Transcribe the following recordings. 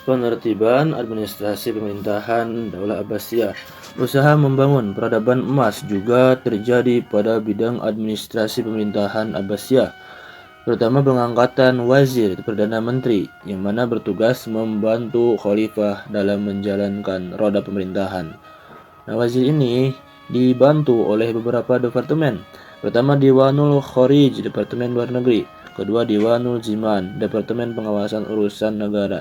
Penertiban administrasi pemerintahan Daulah Abbasiyah. Usaha membangun peradaban emas juga terjadi pada bidang administrasi pemerintahan Abbasiyah, terutama pengangkatan wazir Perdana Menteri yang mana bertugas membantu khalifah dalam menjalankan roda pemerintahan. Nah, wazir ini dibantu oleh beberapa departemen. Pertama, Diwanul Kharij, Departemen Luar Negeri. Kedua, Diwanul Ziman, Departemen Pengawasan Urusan Negara.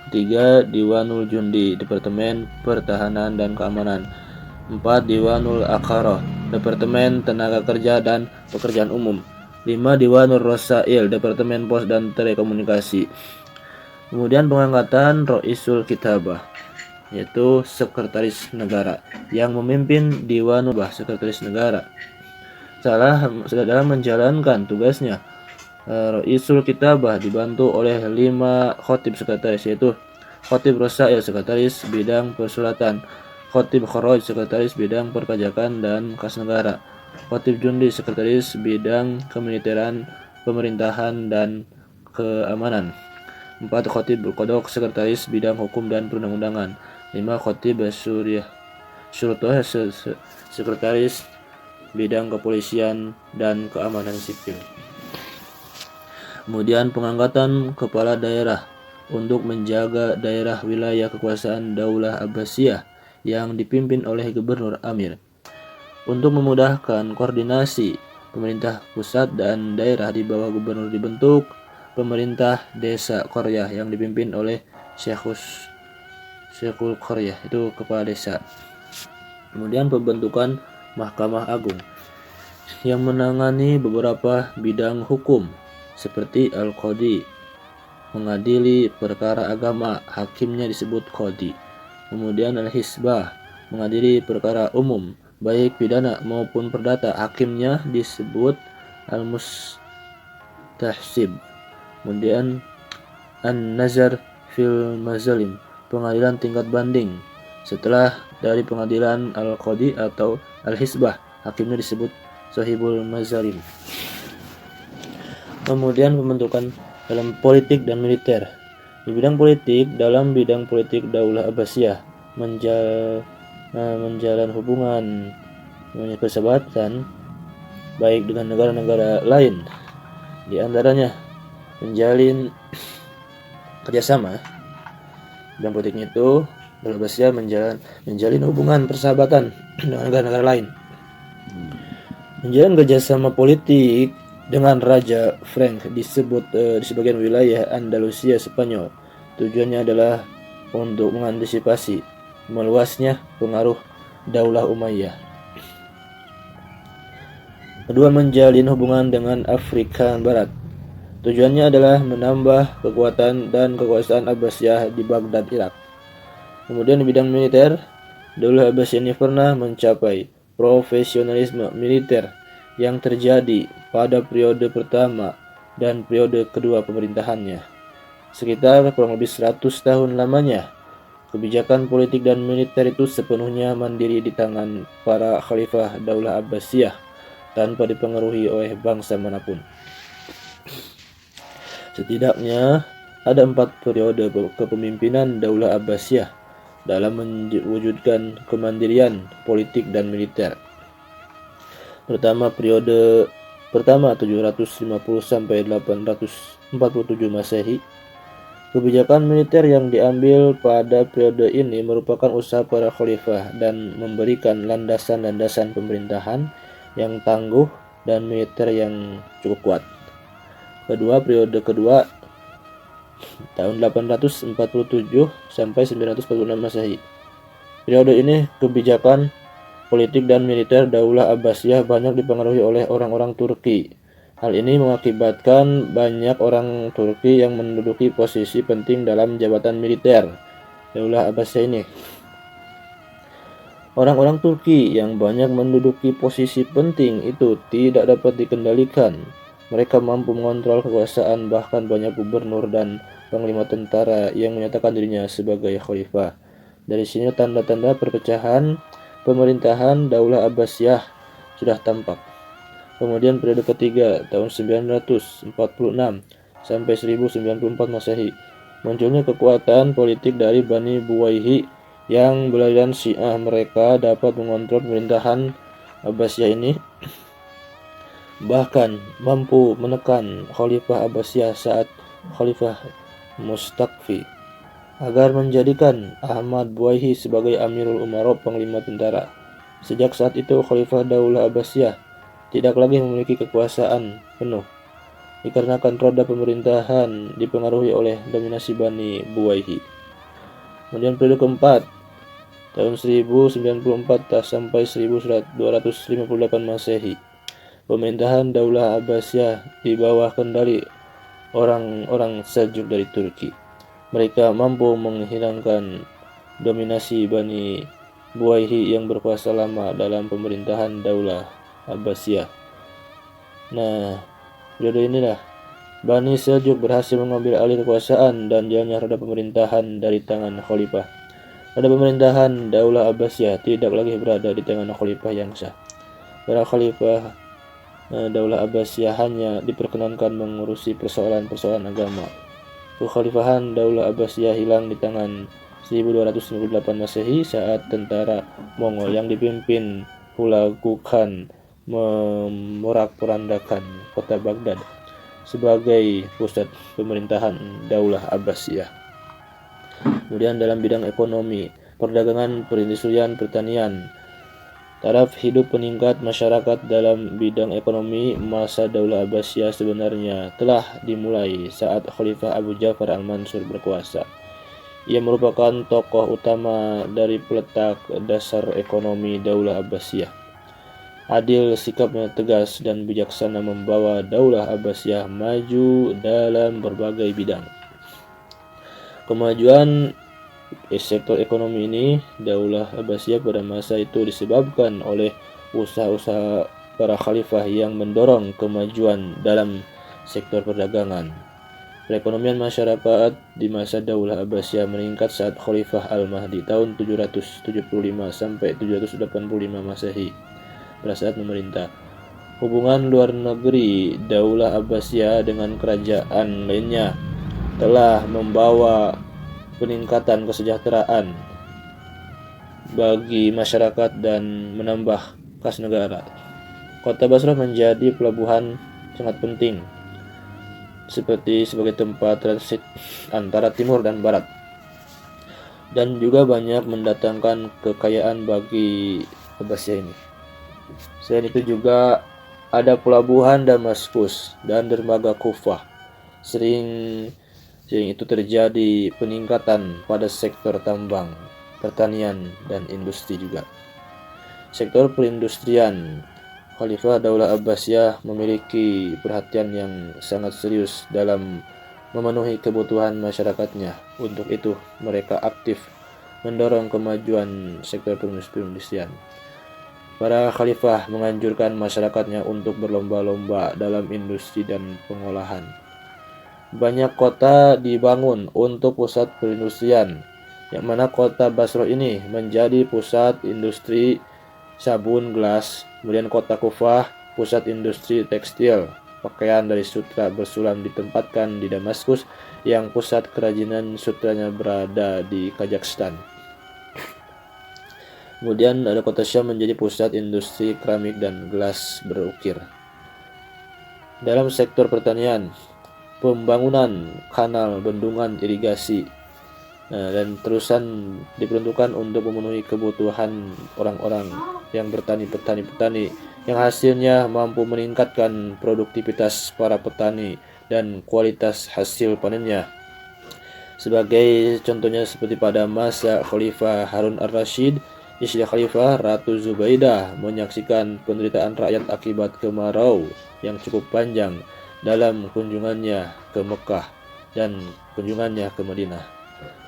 Ketiga, Diwanul Jundi, Departemen Pertahanan dan Keamanan. 4. Diwanul Aqarah, Departemen Tenaga Kerja dan Pekerjaan Umum. 5. Diwanul Rosail, Departemen Pos dan Telekomunikasi. Kemudian pengangkatan Roisul Kitabah, yaitu Sekretaris Negara, yang memimpin Diwanul Sekretaris Negara. Dalam menjalankan tugasnya, Roisul Kitabah dibantu oleh 5 khotib sekretaris, yaitu Khotib Rosail, Sekretaris Bidang Persulatan, Khotib Kharaj, Sekretaris Bidang Perpajakan dan Kas Negara, Khotib Jundi, Sekretaris Bidang Kemiliteran, Pemerintahan dan Keamanan. 4. Khotib Qodok, Sekretaris Bidang Hukum dan Perundang-undangan. 5. Khotib Syurtoh, Sekretaris Bidang Kepolisian dan Keamanan Sipil. Kemudian pengangkatan kepala daerah untuk menjaga daerah wilayah kekuasaan Daulah Abbasiyah yang dipimpin oleh Gubernur Amir. Untuk memudahkan koordinasi pemerintah pusat dan daerah di bawah gubernur dibentuk pemerintah desa Qaryah yang dipimpin oleh Syekhul Qaryah, itu kepala desa. Kemudian pembentukan Mahkamah Agung yang menangani beberapa bidang hukum seperti Al-Qadi, mengadili perkara agama, hakimnya disebut Qadi. Kemudian Al-Hisbah, mengadili perkara umum, baik pidana maupun perdata, hakimnya disebut Al-Mustahsib. Kemudian An-Nazar fil Mazalim, pengadilan tingkat banding. Setelah dari pengadilan Al-Qadi atau Al-Hisbah, hakimnya disebut Sahibul Mazalim. Kemudian pembentukan dalam politik dan militer. Di bidang politik, dalam bidang politik Daulah Abbasiyah menjalin hubungan persahabatan baik dengan negara-negara lain, di antaranya menjalin kerjasama. Bidang politiknya itu Daulah Abbasiyah menjalin hubungan persahabatan dengan negara-negara lain, menjalin kerjasama politik dengan Raja Frank di sebagian wilayah Andalusia Spanyol. Tujuannya adalah untuk mengantisipasi meluasnya pengaruh Daulah Umayyah. Kedua, menjalin hubungan dengan Afrika Barat. Tujuannya adalah menambah kekuatan dan kekuasaan Abbasiyah di Baghdad, Irak. Kemudian di bidang militer, Daulah Abbasiyah ini pernah mencapai profesionalisme militer yang terjadi pada periode pertama dan periode kedua pemerintahannya. Sekitar kurang lebih 100 tahun lamanya, kebijakan politik dan militer itu sepenuhnya mandiri di tangan para khalifah Daulah Abbasiyah tanpa dipengaruhi oleh bangsa manapun. Setidaknya ada 4 periode kepemimpinan Daulah Abbasiyah dalam mewujudkan kemandirian politik dan militer. Pertama, periode pertama 750 sampai 847 Masehi. Kebijakan militer yang diambil pada periode ini merupakan usaha para khalifah dan memberikan landasan-landasan pemerintahan yang tangguh dan militer yang cukup kuat. Kedua, periode kedua tahun 847 sampai 946 Masehi. Periode ini kebijakan politik dan militer Daulah Abbasiyah banyak dipengaruhi oleh orang-orang Turki. Hal ini mengakibatkan banyak orang Turki yang menduduki posisi penting dalam jabatan militer Daulah Abbasiyah ini. Orang-orang Turki yang banyak menduduki posisi penting itu tidak dapat dikendalikan. Mereka mampu mengontrol kekuasaan, bahkan banyak gubernur dan panglima tentara yang menyatakan dirinya sebagai khalifah. Dari sini tanda-tanda perpecahan pemerintahan Daulah Abbasiyah sudah tampak. Kemudian periode ketiga tahun 946 sampai 1094 Masehi. Munculnya kekuatan politik dari Bani Buwaihi yang beraliran Syiah. Mereka dapat mengontrol pemerintahan Abbasiyah ini, bahkan mampu menekan Khalifah Abbasiyah saat Khalifah Mustakfi agar menjadikan Ahmad Buwaihi sebagai Amirul Umaro, panglima tentara. Sejak saat itu Khalifah Daulah Abbasiyah tidak lagi memiliki kekuasaan penuh dikarenakan roda pemerintahan dipengaruhi oleh dominasi Bani Buwaihi. Kemudian periode keempat, tahun 1094 sampai 1258 Masehi. Pemerintahan Daulah Abbasiyah di bawah kendali orang-orang Seljuk dari Turki. Mereka mampu menghilangkan dominasi Bani Buwaihi yang berkuasa lama dalam pemerintahan Daulah Abbasiyah. Nah, periode inilah Bani Seljuk berhasil mengambil alih kekuasaan dan jalannya roda pemerintahan dari tangan Khalifah. Roda pemerintahan Daulah Abbasiyah tidak lagi berada di tangan Khalifah yang sah. Para Khalifah Daulah Abbasiyah hanya diperkenankan mengurusi persoalan-persoalan agama. Kekhalifahan Daulah Abbasiyah hilang di tangan 1258 Masehi saat tentara Mongol yang dipimpin Hulagu Khan memorak-porandakan kota Baghdad sebagai pusat pemerintahan Daulah Abbasiyah. Kemudian dalam bidang ekonomi, perdagangan, perindustrian, pertanian, taraf hidup peningkat masyarakat dalam bidang ekonomi masa Daulah Abbasiyah sebenarnya telah dimulai saat Khalifah Abu Ja'far al-Mansur berkuasa. Ia merupakan tokoh utama dari peletak dasar ekonomi Daulah Abbasiyah. Adil, sikapnya tegas dan bijaksana membawa Daulah Abbasiyah maju dalam berbagai bidang. Kemajuan sektor ekonomi ini Daulah Abbasiyah pada masa itu disebabkan oleh usaha-usaha para khalifah yang mendorong kemajuan dalam sektor perdagangan. Perekonomian masyarakat di masa Daulah Abbasiyah meningkat saat Khalifah Al-Mahdi tahun 775 sampai 785 Masehi pada saat memerintah. Hubungan luar negeri Daulah Abbasiyah dengan kerajaan lainnya telah membawa peningkatan kesejahteraan bagi masyarakat dan menambah kas negara. Kota Basrah menjadi pelabuhan sangat penting sebagai tempat transit antara timur dan barat, dan juga banyak mendatangkan kekayaan bagi Abbasiyah ini. Selain itu juga ada pelabuhan Damaskus dan dermaga Kufah. Sering itu terjadi peningkatan pada sektor tambang, pertanian, dan industri juga. Sektor perindustrian, Khalifah Daulah Abbasiyah memiliki perhatian yang sangat serius dalam memenuhi kebutuhan masyarakatnya. Untuk itu, mereka aktif mendorong kemajuan sektor perindustrian. Para khalifah menganjurkan masyarakatnya untuk berlomba-lomba dalam industri dan pengolahan. Banyak kota dibangun untuk pusat perindustrian, yang mana kota Basra ini menjadi pusat industri sabun, gelas. Kemudian kota Kufah, pusat industri tekstil, pakaian dari sutra bersulam ditempatkan di Damaskus, yang pusat kerajinan sutranya berada di Kazakhstan. Kemudian ada kota Syam menjadi pusat industri keramik dan gelas berukir. Dalam sektor pertanian, pembangunan kanal, bendungan, irigasi, dan terusan diperuntukkan untuk memenuhi kebutuhan orang-orang yang petani yang hasilnya mampu meningkatkan produktivitas para petani dan kualitas hasil panennya. Sebagai contohnya seperti pada masa Khalifah Harun ar-Rasyid, istri Khalifah Ratu Zubaidah menyaksikan penderitaan rakyat akibat kemarau yang cukup panjang dalam kunjungannya ke Mekah dan kunjungannya ke Madinah.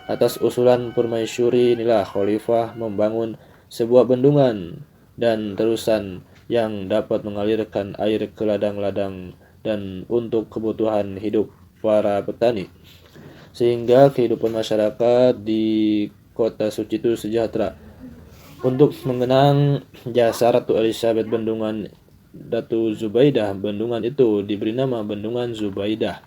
Atas usulan Permaisuri inilah Khalifah membangun sebuah bendungan dan terusan yang dapat mengalirkan air ke ladang-ladang dan untuk kebutuhan hidup para petani, sehingga kehidupan masyarakat di kota suci itu sejahtera. Untuk mengenang jasa Ratu Elizabeth Bendungan Datu Zubaidah, bendungan itu diberi nama Bendungan Zubaidah.